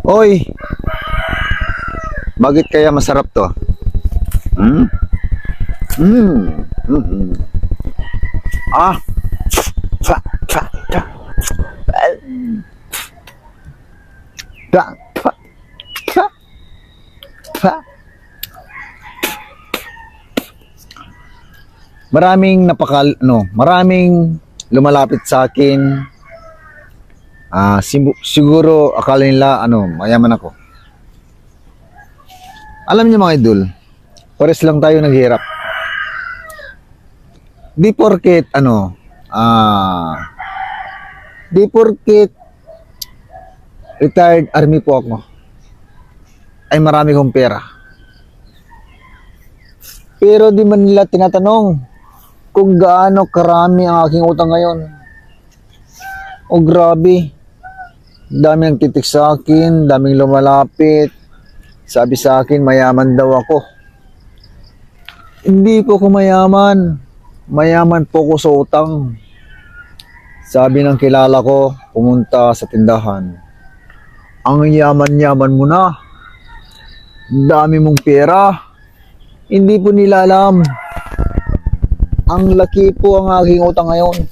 Oy, bakit kaya masarap to? Hmm? Ah. Fa, fa, fa. Fa, fa, fa, fa. Maraming lumalapit sa akin. Siguro akala nila mayaman ako. Alam niyo mga idol, pares lang tayo naghihirap. Di porket retired army po ako, ay marami kong pera. Pero di man nila tinatanong kung gaano karami ang aking utang ngayon. O grabe, daming titik sa akin, daming lumalapit. Sabi sa akin, mayaman daw ako. Hindi po ako mayaman. Mayaman po ako sa utang. Sabi ng kilala ko, pumunta sa tindahan. Ang yaman-yaman mo na. Dami mong pera. Hindi po nila alam. Ang laki po ang aking utang ngayon.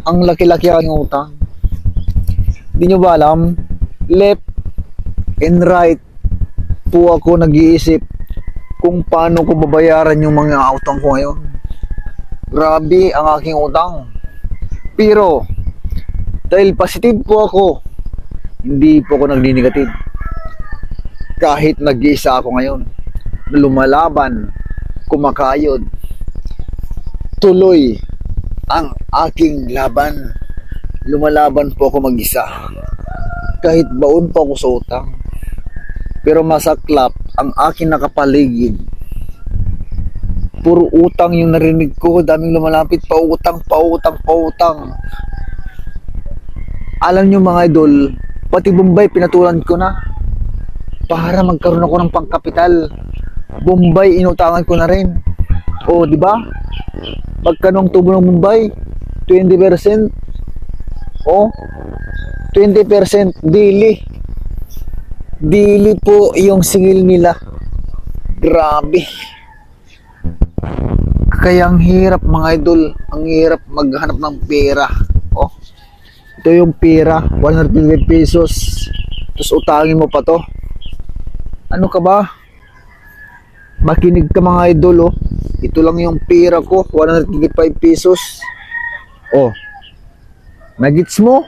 Ang laki-laki ang aking utang. Hindi nyo ba alam? Left and right po ako nag-iisip kung paano ko babayaran yung mga utang ko ngayon. Grabe ang aking utang. Pero dahil positive po ako, hindi po ako nagdi-negative. Kahit nag-iisa ako ngayon, lumalaban, kumakayod, tuloy ang aking laban. Lumalaban po ako mag-isa. Kahit baon pa ako sa utang. Pero masaklap ang aking nakapaligid. Puro utang yung narinig ko. Daming lumalapit. Pautang. Alam nyo mga idol, pati Bombay pinatulan ko na. Para magkaroon ako ng pangkapital. Bombay inutangan ko na rin. O, di ba? Magkanong tubo ng Bombay? 20%. O, 20% daily. Daily po yung singil nila. Grabe. Kaya ang hirap mga idol. Ang hirap maghanap ng pera. Oh, ito yung pera. 150 pesos. Tapos utangin mo pa to. Ano ka ba? Makinig ka mga idol. Oh, ito lang yung pera ko. 155 pesos. Oh, nagits mo?